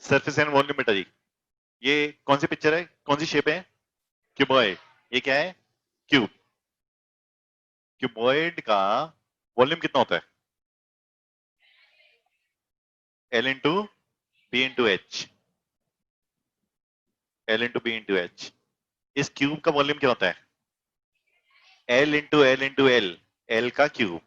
Surface and volume बेटा जी, ये कौन सी पिक्चर है, कौन सी शेप है? क्यूबॉइड। ये क्या है? क्यूब। क्यूबॉइड का वॉल्यूम कितना होता है? L into B into H. L into B into H. इस क्यूब का वॉल्यूम क्या होता है? L into L into L. L का cube.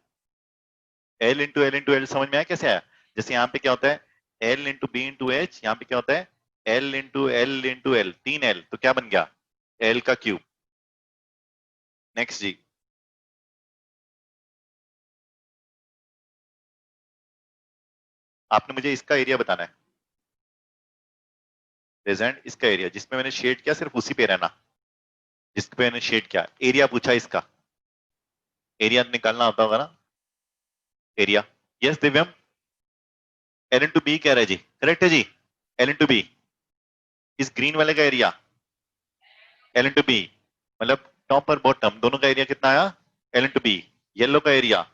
L into L into L समझ में आया कैसे आया? जैसे यहाँ पे क्या होता है? L into B into H. यहाँ पे क्या होता है? L into L into L. तीन एल, तो क्या बन गया? एल का क्यूब। नेक्स्ट जी। आपने मुझे इसका एरिया बताना है। प्रेजेंट इसका एरिया जिसमें मैंने शेड किया, सिर्फ उसी पे रहना जिस पे मैंने शेड किया। एरिया पूछा, इसका एरिया निकालना होता होगा ना? Area. Yes Divyam. L into B कह रहा है जी, करेक्ट है जी। L into B. इस ग्रीन वाले का एरिया एल इंटू बी, मतलब टॉप और बॉटम दोनों का एरिया कितना आया? L into B. येलो का एरिया,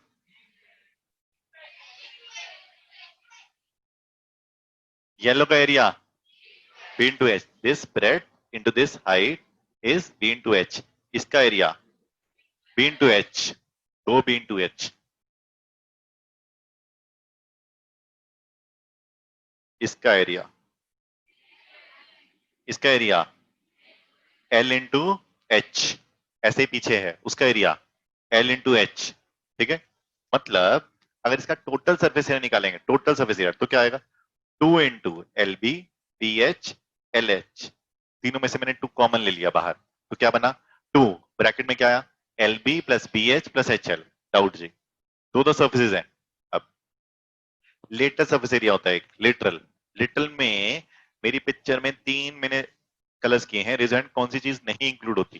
येलो का area B into H. This breadth into this height is B into H. इसका एरिया बी इंटू एच, दो बी इंटू एच। इसका एरिया, इसका एरिया एल इंटू एच। ऐसे ही पीछे है उसका एरिया एल इंटू एच। ठीक है, मतलब अगर इसका टोटल सरफेस एरिया निकालेंगे, टोटल सरफेस एरिया, तो क्या आएगा? Two into L B B H L H. तीनों में से मैंने टू कॉमन ले लिया बाहर, तो क्या बना? टू ब्रैकेट में क्या आया? L B plus B H plus H L. Doubt जी, दो सर्फेसेज हैं। अब लेटरल सरफेस एरिया होता है एक, लेटरल। लिटरल में मेरी पिक्चर में तीन मैंने कलर्स किए हैं, रिजल्ट कौन सी चीज नहीं इंक्लूड होती?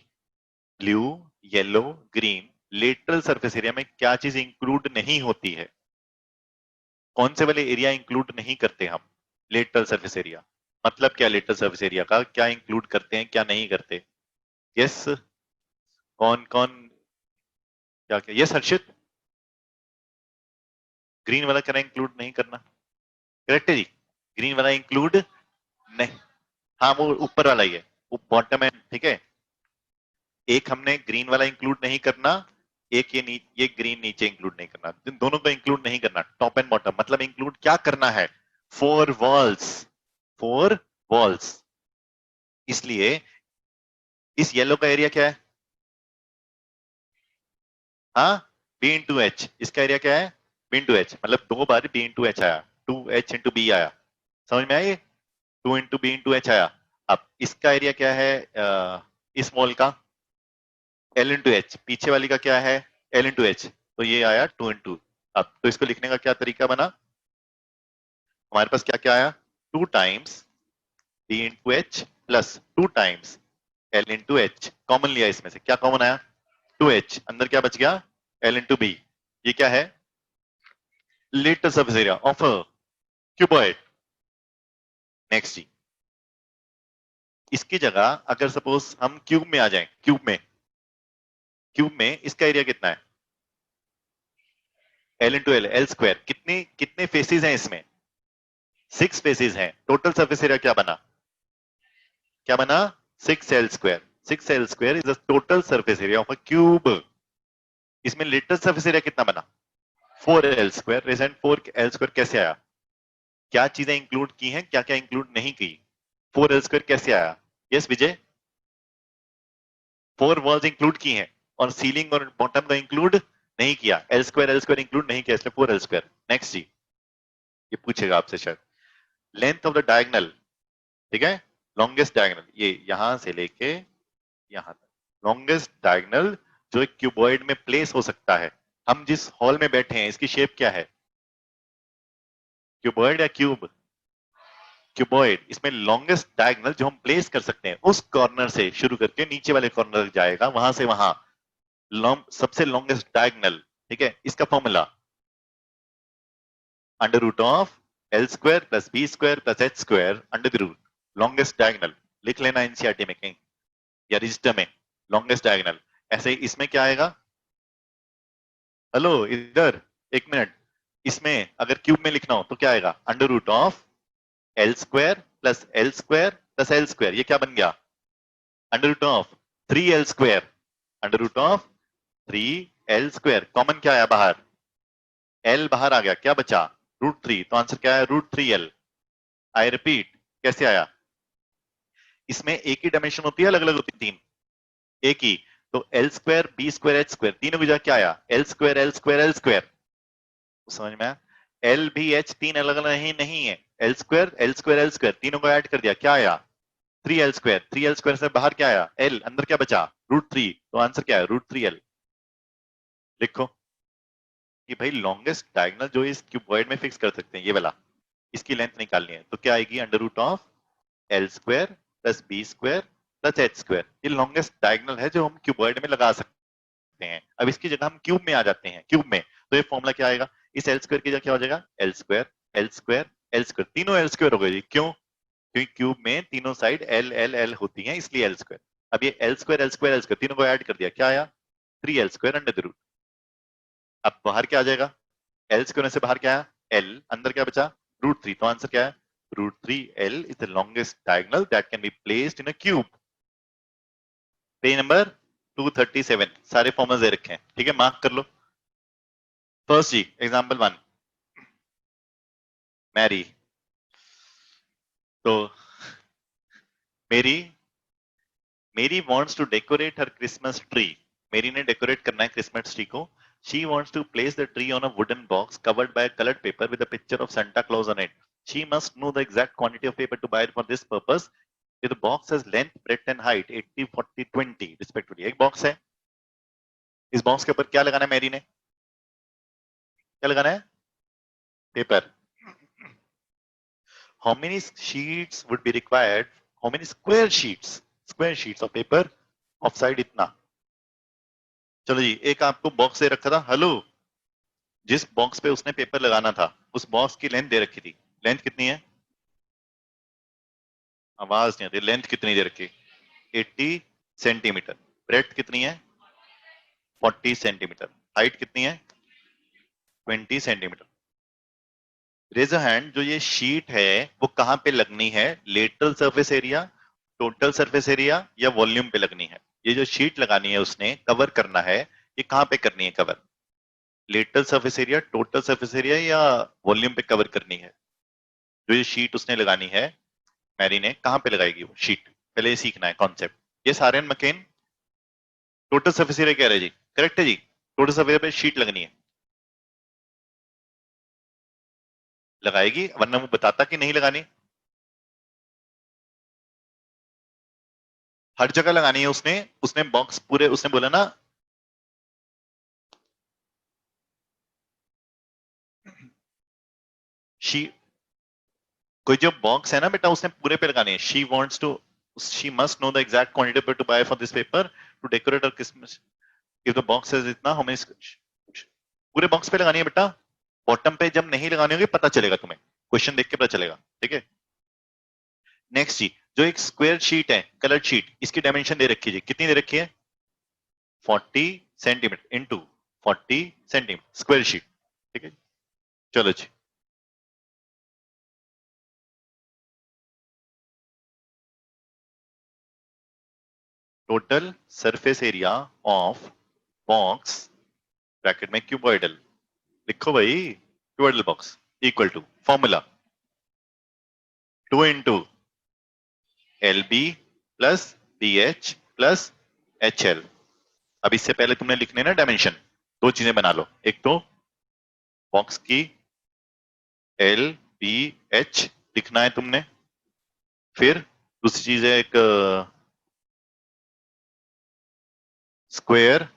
Blue, yellow, green. Lateral surface area में क्या चीज इंक्लूड नहीं होती है? कौन से वाले एरिया इंक्लूड नहीं करते हम? Lateral surface area. मतलब क्या लेटरल सरफेस एरिया का क्या इंक्लूड करते हैं, क्या नहीं करते? यस, कौन कौन? क्या क्या? यस हर्षित। ग्रीन वाला करना इंक्लूड नहीं करना, करेक्ट है जी। ग्रीन वाला इंक्लूड नहीं, हाँ वो ऊपर वाला ही है, वो बॉटम है, ठीक है। एक हमने ग्रीन वाला इंक्लूड नहीं करना, एक ये ग्रीन नीचे इंक्लूड नहीं करना, इन दोनों को इंक्लूड नहीं करना, टॉप एंड बॉटम। मतलब इंक्लूड क्या करना है? Four walls, four walls. इसलिए इस येलो का एरिया क्या है? हाँ, बी इंटू एच। इसका एरिया क्या है? बी इंटू एच, मतलब दो बार बी इंटू एच आया, टू एच इंटू बी आया। समझ में आई? Two into B into H आया। अब इसका एरिया क्या है इस वॉल का? L into H. पीछे वाली का क्या है? L into H. तो ये आया टू इंटू। अब तो इसको लिखने का क्या तरीका बना? हमारे पास क्या क्या आया? Two times D into H plus two times L into H. Common लिया इसमें से, क्या कॉमन आया? Two H. अंदर क्या बच गया? L into B. ये क्या है? Lateral surface area of a cuboid. Next जी, इसकी जगह अगर सपोज हम क्यूब में आ जाएं, क्यूब में, क्यूब में इसका एरिया कितना है? L into L, L square. कितने कितने फेसेस हैं इसमें? सिक्स फेसेस हैं। टोटल सरफेस एरिया क्या बना? क्या बना? Six L square. Six L square is the total surface area of a cube. इसमें लेटरल सरफेस एरिया कितना बना? Four L square. रेजेंट फोर एल स्क्वायर कैसे आया? क्या चीजें इंक्लूड की हैं, क्या क्या इंक्लूड नहीं की? फोर एल स्क्वायर कैसे आया? यस विजय। फोर वॉल्स इंक्लूड की हैं और सीलिंग और बॉटम का इंक्लूड नहीं किया। एल स्क्वायर इंक्लूड नहीं किया, इसलिए फोर एल स्क्वायर। नेक्स्ट जी, ये पूछेगा आपसे शायद। लेंथ ऑफ द डायगनल, ठीक है, लॉन्गेस्ट डायगनल, ये यहां से लेके यहां तक लॉन्गेस्ट डायगनल जो एक क्यूबॉइड में प्लेस हो सकता है। हम जिस हॉल में बैठे हैं इसकी शेप क्या है? क्यूबॉइड या क्यूब? क्यूबॉइड। इसमें लॉन्गेस्ट डायगनल जो हम प्लेस कर सकते हैं उस कॉर्नर से शुरू करके नीचे वाले कॉर्नर तक जाएगा, वहां से वहां सबसे लॉन्गेस्ट डायगनल। ठीक है, इसका formula under root of L square plus B square plus H square under the root longest diagonal. लिख लेना एनसीईआरटी में कहीं या रजिस्टर में, लॉन्गेस्ट डायगनल। ऐसे ही इसमें क्या आएगा? हेलो इधर, एक मिनट। इसमें अगर क्यूब में लिखना हो तो क्या आएगा? Under root of L square plus L square plus L square, ये क्या बन गया? Under root of 3l square, under root of 3l square. Common क्या आया बाहर? l बाहर आ गया, क्या बचा? √3। तो आंसर क्या है? √3l। आई रिपीट, कैसे आया? इसमें एक ही डायमेंशन होती है, अलग अलग होती है? तीन, एक ही। तो L square B square H square, तीनों की जगह क्या आया? L square L square L square. समझ में आया? एल भी एच तीन अलग अलग नहीं है। L square L square L square, तीनों को ऐड कर दिया, क्या आया? 3l square. 3l स्क्वायर से बाहर क्या आया? एल, अंदर क्या बचा? √3। तो आंसर क्या है? √3l। लिखो कि भाई लॉन्गेस्ट डायगोनल जो इस क्यूबॉइड में फिक्स कर सकते हैं, ये वाला, इसकी लेंथ निकालनी है, तो क्या आएगी? Under root of L square plus B square plus H square. ये लॉन्गेस्ट डायगोनल है जो हम क्यूबॉइड में लगा सकते हैं। अब इसकी जगह हम क्यूब में आ जाते हैं, क्यूब में, तो ये फॉर्मूला क्या आएगा? इस एल स्क्वायर की जगह क्या हो जाएगा? L square L square L square, तीनों एल स्क्वायर हो गए जी। क्यों? क्योंकि क्यूब में तीनों साइड एल एल एल होती हैं, इसलिए एल स्क्वायर। अब ये L square L square L square तीनों को ऐड कर दिया, क्या आया? 3l square under the root. अब बाहर क्या आ जाएगा? एल स्क्वायर से बाहर क्या आया? एल, अंदर क्या बचा? √3। तो आंसर क्या है? √3l is the longest diagonal that can be placed in a cube. Page number 237, सारे फॉर्मुले दे रखे हैं, ठीक है, मार्क कर लो। फर्स्ट जी, एग्जांपल 1, मैरी। तो मेरी मेरी wants to decorate her Christmas tree. मेरी ने डेकोरेट करना है क्रिसमस ट्री को। She wants to place the tree on a wooden box covered by a colored paper with a picture of Santa Claus on it. She must know the exact quantity of paper to buy for this purpose. The box has length, breadth and height 80, 40, 20 respectively. एक box है, इस box के ऊपर क्या लगाना है Mary ने? क्या लगाना है? Paper. How many sheets would be required? How many square sheets? Square sheets of paper of side इतना। चलो जी, एक आपको बॉक्स दे रखा था, हेलो, जिस बॉक्स पे उसने पेपर लगाना था उस बॉक्स की लेंथ दे रखी थी। लेंथ कितनी है? आवाज नहीं आती। लेंथ कितनी दे रखी? 80 सेंटीमीटर। ब्रेड्थ कितनी है? 40 सेंटीमीटर। हाइट कितनी है? 20 सेंटीमीटर। रेज अ हैंड, जो ये शीट है वो कहां पे लगनी है? Lateral surface area, total surface area या वॉल्यूम पे लगनी है? ये जो शीट लगानी है उसने, कवर करना है, ये कहां पे करनी है cover? Lateral surface area, total surface area या वॉल्यूम पे कवर करनी है? जो ये शीट उसने लगानी है मैरी ने, कहां पे लगाएगी वो शीट? पहले ये सीखना है कॉन्सेप्ट। ये सारे मकेन टोटल सरफेस एरिया कह रहे हैं जी, करेक्ट है जी। टोटल सरफेस एरिया पे शीट लगनी है, लगाएगी, वरना वो बताता कि नहीं लगानी। हर जगह लगानी है उसने। उसने बॉक्स पूरे, उसने बोला ना, शी, कोई जो बॉक्स है ना बेटा, उसने पूरे पे लगानी है। She wants to, she must know the exact quantity paper to buy for this paper to decorate for Christmas. If the box is इतना, हमें पूरे बॉक्स पे लगानी है बेटा। बॉटम पे जब नहीं लगानी होगी पता चलेगा तुम्हें, क्वेश्चन देख के पता चलेगा, ठीक है। नेक्स्ट जी, जो एक स्क्वायर शीट है, कलर शीट, इसकी डायमेंशन दे रखी है जी, कितनी दे रखी है? 40 centimetre into 40 centimetre square sheet, ठीक है। चलो जी, total surface area of box bracket में क्यूबॉइडल, लिखो भाई, cuboidal box equal to formula 2 into L B plus B H plus H L. अब इससे पहले तुमने लिखने ना डायमेंशन, दो चीजें बना लो। एक तो बॉक्स की एल बी एच लिखना है तुमने, फिर दूसरी चीज है एक स्क्वायर,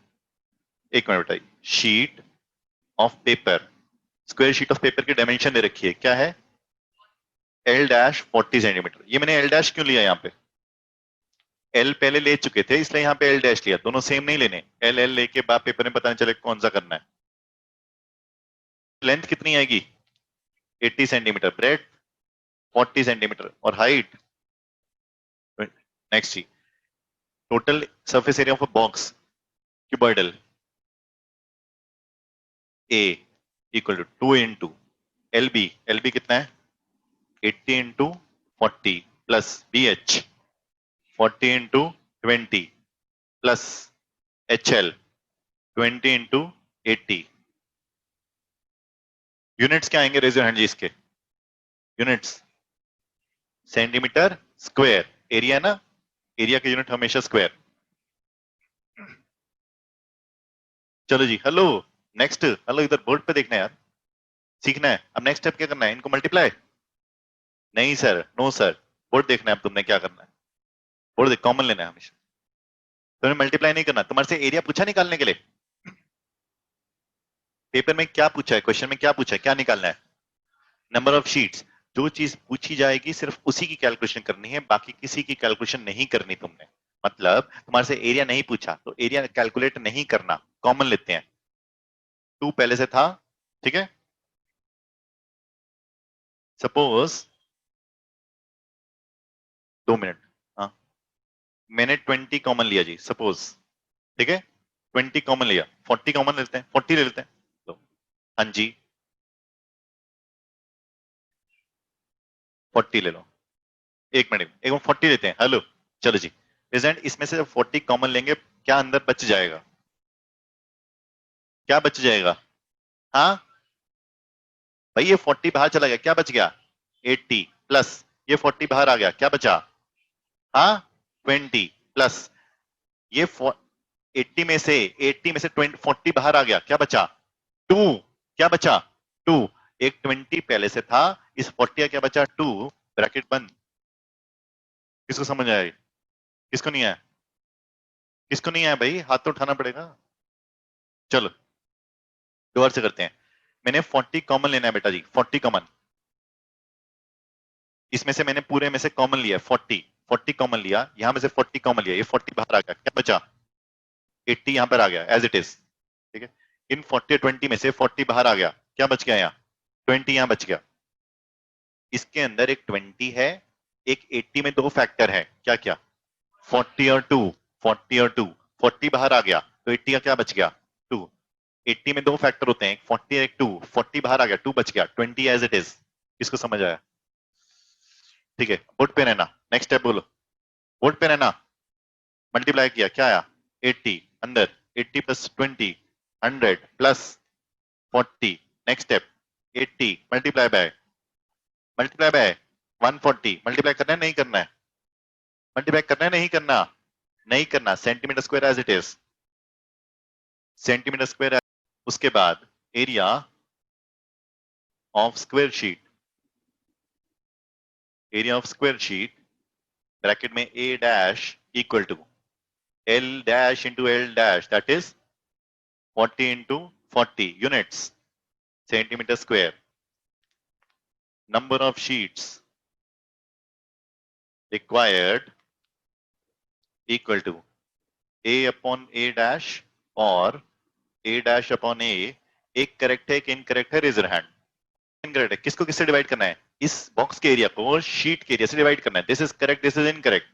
एक मिनट बताइए, sheet of paper, square sheet of paper की डायमेंशन दे रखी है, क्या है? L dash 40 centimetre. ये मैंने एल डैश क्यों लिया यहाँ पे? एल पहले ले चुके थे इसलिए यहाँ पे एल डैश लिया, दोनों सेम नहीं लेने। एल एल लेके बाद पेपर में पता नहीं चले कौन सा करना है। लेंथ कितनी आएगी? 80 सेंटीमीटर, ब्रेड 40 सेंटीमीटर और हाइट। नेक्स्ट जी, total surface area of a box cuboidal A equal to 2 into L B कितना है? 80 into 40 plus BH 40 into 20 plus HL 20 into 80 units क्या आएंगे रेज योर हैंड जी इसके यूनिट्स सेंटीमीटर स्क्वायर एरिया ना area के unit हमेशा square चलो जी hello next hello इधर बोर्ड पे देखना है यार सीखना है अब नेक्स्ट स्टेप क्या करना है इनको मल्टीप्लाई नहीं सर नो सर बोर्ड देखना है अब तुमने क्या करना है बोर्ड देख कॉमन लेना है हमेशा तुम्हें मल्टीप्लाई नहीं करना तुम्हारे से एरिया पूछा निकालने के लिए पेपर में क्या पूछा है क्वेश्चन में क्या पूछा है क्या निकालना है नंबर ऑफ शीट्स जो चीज पूछी जाएगी सिर्फ उसी की कैलकुलेशन करनी है बाकी किसी की कैलकुलेशन नहीं करनी तुमने मतलब तुम्हारे से एरिया नहीं पूछा तो एरिया कैलकुलेट नहीं करना कॉमन लेते हैं 2 पहले से था ठीक है सपोज 2 मिनट हाँ मैंने 20 कॉमन लिया जी सपोज ठीक है 20 कॉमन लिया 40 कॉमन लेते हैं 40 ले लेते हैं तो हाँ जी 40 ले लो एक मिनट 40 लेते हैं हेलो चलो जी प्रेजेंट इसमें से जब 40 कॉमन लेंगे क्या अंदर बच जाएगा क्या बच जाएगा हाँ भाई ये 40 बाहर चला गया क्या बच गया 80 प्लस ये 40 बाहर आ गया क्या बचा हाँ 20 प्लस ये 80 में से 40 बाहर आ गया क्या बचा 2 क्या बचा 2 एक 20 पहले से था इस 40 का क्या बचा 2 ब्रैकेट बंद किसको समझ आया किसको नहीं आया किसको नहीं आया भाई हाथ तो उठाना पड़ेगा चलो दोबारा से करते हैं मैंने 40 कॉमन लेना है बेटा जी 40 कॉमन इसमें से मैंने पूरे में से कॉमन लिया 40 कॉमन लिया यहां में से 40 कॉमन लिया ये 40 बाहर आ गया क्या बचा 80 यहां पर आ गया एज इट इज ठीक है इन 40 20 में से 40 बाहर आ गया क्या बच गया यहाँ 20 यहां बच गया इसके अंदर एक 20 है एक 80 में दो फैक्टर है क्या क्या 40 और 2 40 और 2 40 बाहर आ गया तो 80 का क्या बच गया 2 80 में दो फैक्टर होते हैं एक 40 एक 2 40 बाहर आ गया 2 बच गया 20 एज इट इज किसको समझ आया ठीक है बोर्ड पे रहना नेक्स्ट स्टेप बोलो बोर्ड पे रहना मल्टीप्लाई किया क्या आया 80 अंदर 80 plus 20 100 plus 40 next step 80 multiply by 140 multiply करना है नहीं करना है मल्टीप्लाई करना है नहीं करना centimetre square as it is centimetre square उसके बाद area of square sheet bracket में a dash equal to l dash into l dash that is 40 into 40 units centimetre square number of sheets required equal to a upon a dash और a dash upon a एक correct है एक incorrect है raise your hand incorrect है किसको किससे divide करना है इस बॉक्स के एरिया को शीट के एरिया से डिवाइड करना है this is correct this is incorrect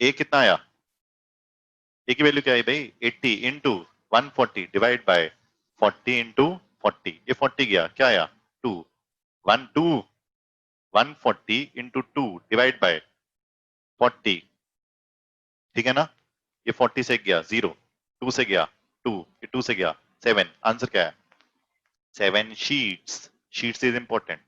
A कितना आया ए की वैल्यू क्या आई भाई 80 इंटू 140 डिवाइड बाय 40 इंटू 40 ये 40 गया क्या आया 2 140 इंटू 2 डिवाइड बाय 40 ठीक है ना ये 40 से गया 0 2 से गया 2 ये 2 से गया 7 आंसर क्या है 7 शीट्स इज इंपॉर्टेंट